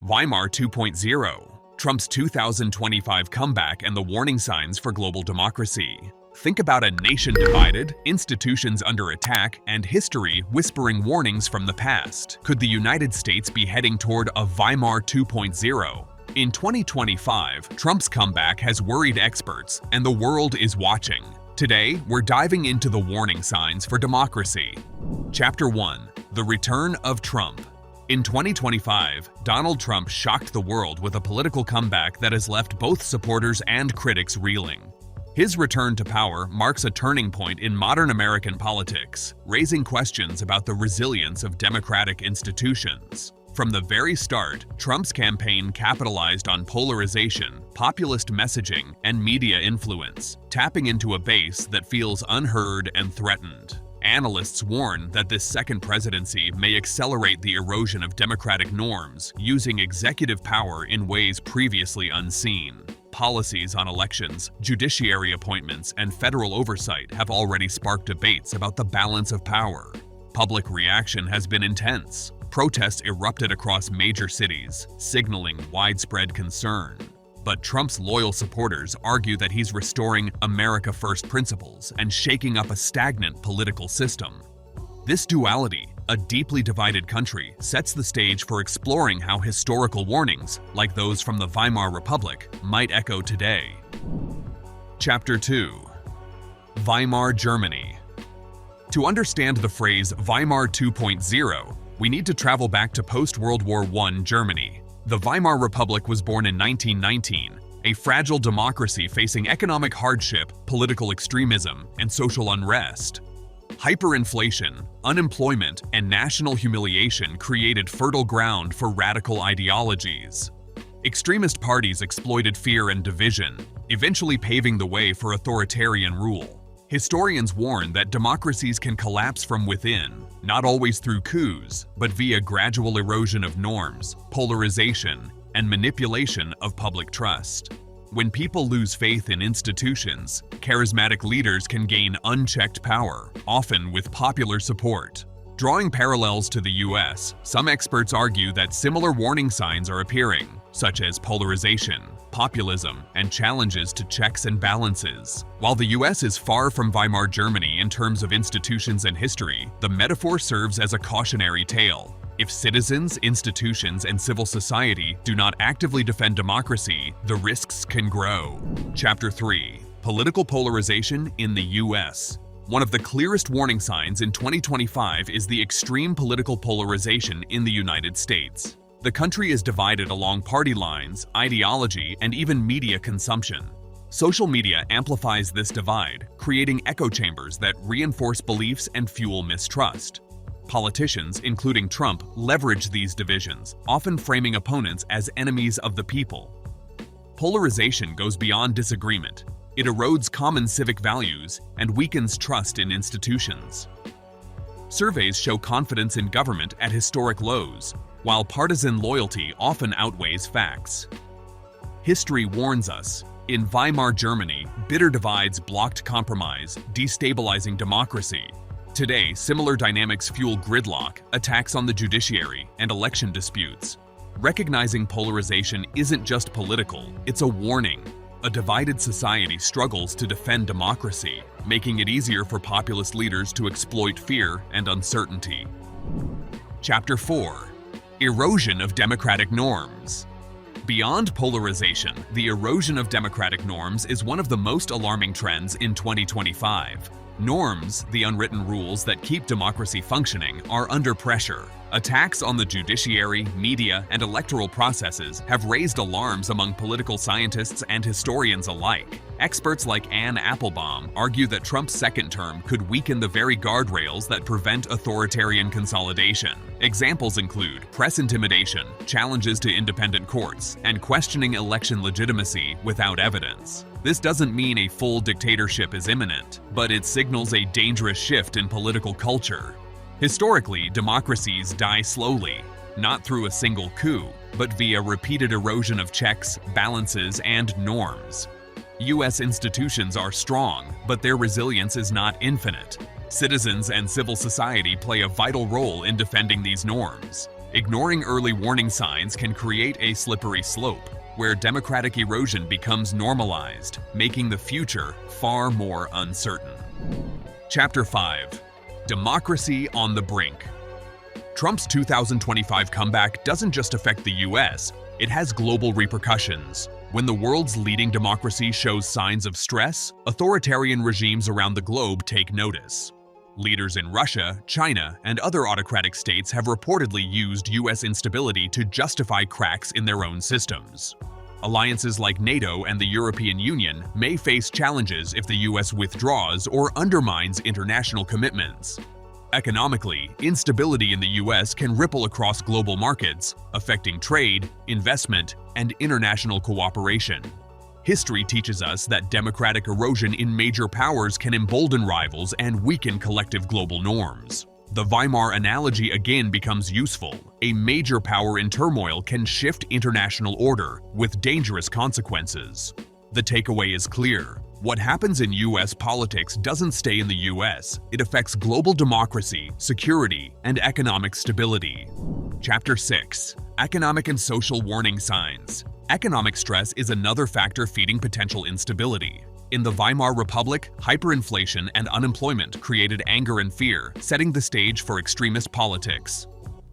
Weimar 2.0, Trump's 2025 comeback and the warning signs for global democracy. Think about a nation divided, institutions under attack, and history whispering warnings from the past. Could the United States be heading toward a Weimar 2.0? In 2025, Trump's comeback has worried experts, and the world is watching. Today, we're diving into the warning signs for democracy. Chapter 1. The Return of Trump. In 2025, Donald Trump shocked the world with a political comeback that has left both supporters and critics reeling. His return to power marks a turning point in modern American politics, raising questions about the resilience of democratic institutions. From the very start, Trump's campaign capitalized on polarization, populist messaging, and media influence, tapping into a base that feels unheard and threatened. Analysts warn that this second presidency may accelerate the erosion of democratic norms, using executive power in ways previously unseen. Policies on elections, judiciary appointments, and federal oversight have already sparked debates about the balance of power. Public reaction has been intense. Protests erupted across major cities, signaling widespread concern. But Trump's loyal supporters argue that he's restoring America First principles and shaking up a stagnant political system. This duality, a deeply divided country, sets the stage for exploring how historical warnings, like those from the Weimar Republic, might echo today. Chapter 2. Weimar Germany. To understand the phrase Weimar 2.0, we need to travel back to post-World War I Germany. The Weimar Republic was born in 1919, a fragile democracy facing economic hardship, political extremism, and social unrest. Hyperinflation, unemployment, and national humiliation created fertile ground for radical ideologies. Extremist parties exploited fear and division, eventually paving the way for authoritarian rule. Historians warn that democracies can collapse from within, not always through coups, but via gradual erosion of norms, polarization, and manipulation of public trust. When people lose faith in institutions, charismatic leaders can gain unchecked power, often with popular support. Drawing parallels to the US, some experts argue that similar warning signs are appearing, such as polarization, populism, and challenges to checks and balances. While the US is far from Weimar Germany in terms of institutions and history, the metaphor serves as a cautionary tale. If citizens, institutions, and civil society do not actively defend democracy, the risks can grow. Chapter 3. Political polarization in the US. One of the clearest warning signs in 2025 is the extreme political polarization in the United States. The country is divided along party lines, ideology, and even media consumption. Social media amplifies this divide, creating echo chambers that reinforce beliefs and fuel mistrust. Politicians, including Trump, leverage these divisions, often framing opponents as enemies of the people. Polarization goes beyond disagreement. It erodes common civic values and weakens trust in institutions. Surveys show confidence in government at historic lows, while partisan loyalty often outweighs facts. History warns us. In Weimar Germany, bitter divides blocked compromise, destabilizing democracy. Today, similar dynamics fuel gridlock, attacks on the judiciary, and election disputes. Recognizing polarization isn't just political, it's a warning. A divided society struggles to defend democracy, making it easier for populist leaders to exploit fear and uncertainty. Chapter 4. Erosion of democratic norms. Beyond polarization, the erosion of democratic norms is one of the most alarming trends in 2025. Norms, the unwritten rules that keep democracy functioning, are under pressure. Attacks on the judiciary, media, and electoral processes have raised alarms among political scientists and historians alike. Experts like Anne Applebaum argue that Trump's second term could weaken the very guardrails that prevent authoritarian consolidation. Examples include press intimidation, challenges to independent courts, and questioning election legitimacy without evidence. This doesn't mean a full dictatorship is imminent, but it signals a dangerous shift in political culture. Historically, democracies die slowly, not through a single coup, but via repeated erosion of checks, balances, and norms. U.S. institutions are strong, but their resilience is not infinite. Citizens and civil society play a vital role in defending these norms. Ignoring early warning signs can create a slippery slope, where democratic erosion becomes normalized, making the future far more uncertain. Chapter 5. Democracy on the Brink. Trump's 2025 comeback doesn't just affect the US, it has global repercussions. When the world's leading democracy shows signs of stress, authoritarian regimes around the globe take notice. Leaders in Russia, China, and other autocratic states have reportedly used US instability to justify cracks in their own systems. Alliances like NATO and the European Union may face challenges if the US withdraws or undermines international commitments. Economically, instability in the US can ripple across global markets, affecting trade, investment, and international cooperation. History teaches us that democratic erosion in major powers can embolden rivals and weaken collective global norms. The Weimar analogy again becomes useful. A major power in turmoil can shift international order, with dangerous consequences. The takeaway is clear. What happens in US politics doesn't stay in the US. It affects global democracy, security, and economic stability. Chapter 6. Economic and social warning signs. Economic stress is another factor feeding potential instability. In the Weimar Republic, hyperinflation and unemployment created anger and fear, setting the stage for extremist politics.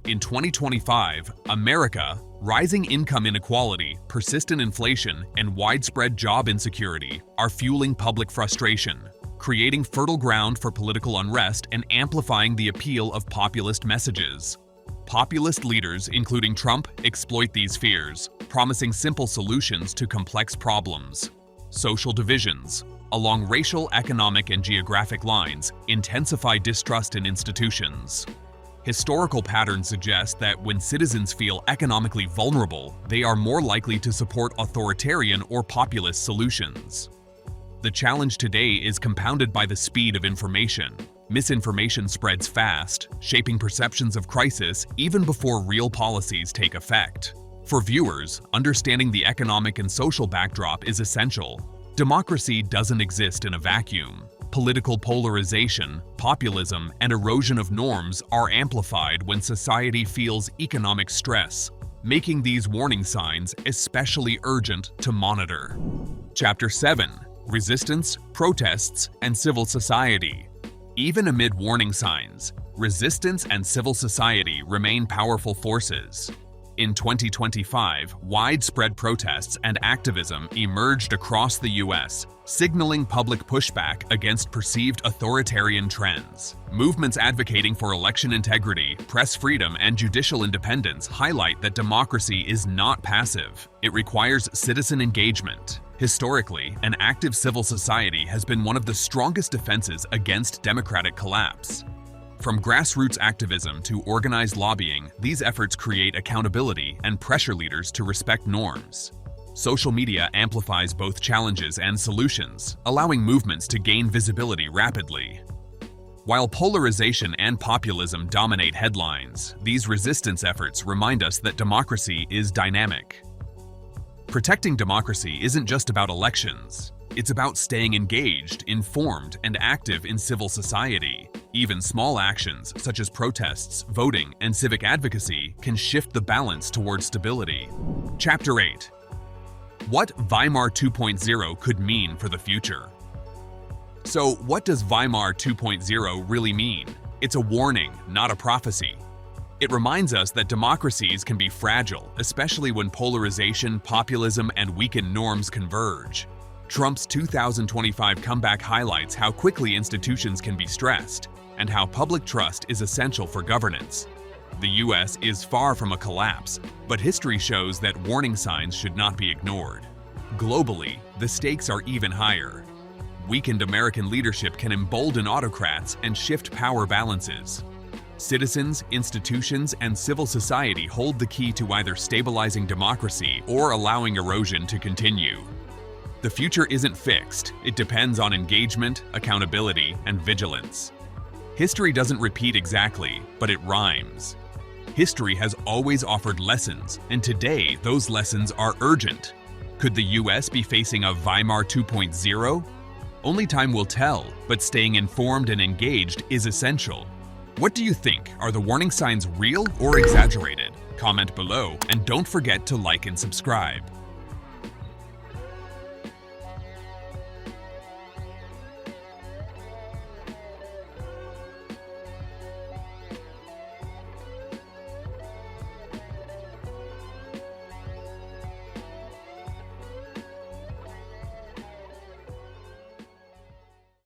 In 2025, America, rising income inequality, persistent inflation, and widespread job insecurity are fueling public frustration, creating fertile ground for political unrest and amplifying the appeal of populist messages. Populist leaders, including Trump, exploit these fears, promising simple solutions to complex problems. Social divisions, along racial, economic, and geographic lines, intensify distrust in institutions. Historical patterns suggest that when citizens feel economically vulnerable, they are more likely to support authoritarian or populist solutions. The challenge today is compounded by the speed of information. Misinformation spreads fast, shaping perceptions of crisis even before real policies take effect. For viewers, understanding the economic and social backdrop is essential. Democracy doesn't exist in a vacuum. Political polarization, populism, and erosion of norms are amplified when society feels economic stress, making these warning signs especially urgent to monitor. Chapter 7. Resistance, protests, and civil society. Even amid warning signs, resistance and civil society remain powerful forces. In 2025, widespread protests and activism emerged across the US, signaling public pushback against perceived authoritarian trends. Movements advocating for election integrity, press freedom, and judicial independence highlight that democracy is not passive. It requires citizen engagement. Historically, an active civil society has been one of the strongest defenses against democratic collapse. From grassroots activism to organized lobbying, these efforts create accountability and pressure leaders to respect norms. Social media amplifies both challenges and solutions, allowing movements to gain visibility rapidly. While polarization and populism dominate headlines, these resistance efforts remind us that democracy is dynamic. Protecting democracy isn't just about elections. It's about staying engaged, informed, and active in civil society. Even small actions, such as protests, voting, and civic advocacy, can shift the balance towards stability. Chapter 8. What Weimar 2.0 could mean for the future. So, what does Weimar 2.0 really mean? It's a warning, not a prophecy. It reminds us that democracies can be fragile, especially when polarization, populism, and weakened norms converge. Trump's 2025 comeback highlights how quickly institutions can be stressed and how public trust is essential for governance. The US is far from a collapse, but history shows that warning signs should not be ignored. Globally, the stakes are even higher. Weakened American leadership can embolden autocrats and shift power balances. Citizens, institutions, and civil society hold the key to either stabilizing democracy or allowing erosion to continue. The future isn't fixed. It depends on engagement, accountability, and vigilance. History doesn't repeat exactly, but it rhymes. History has always offered lessons, and today those lessons are urgent. Could the US be facing a Weimar 2.0? Only time will tell, but staying informed and engaged is essential. What do you think? Are the warning signs real or exaggerated? Comment below and don't forget to like and subscribe.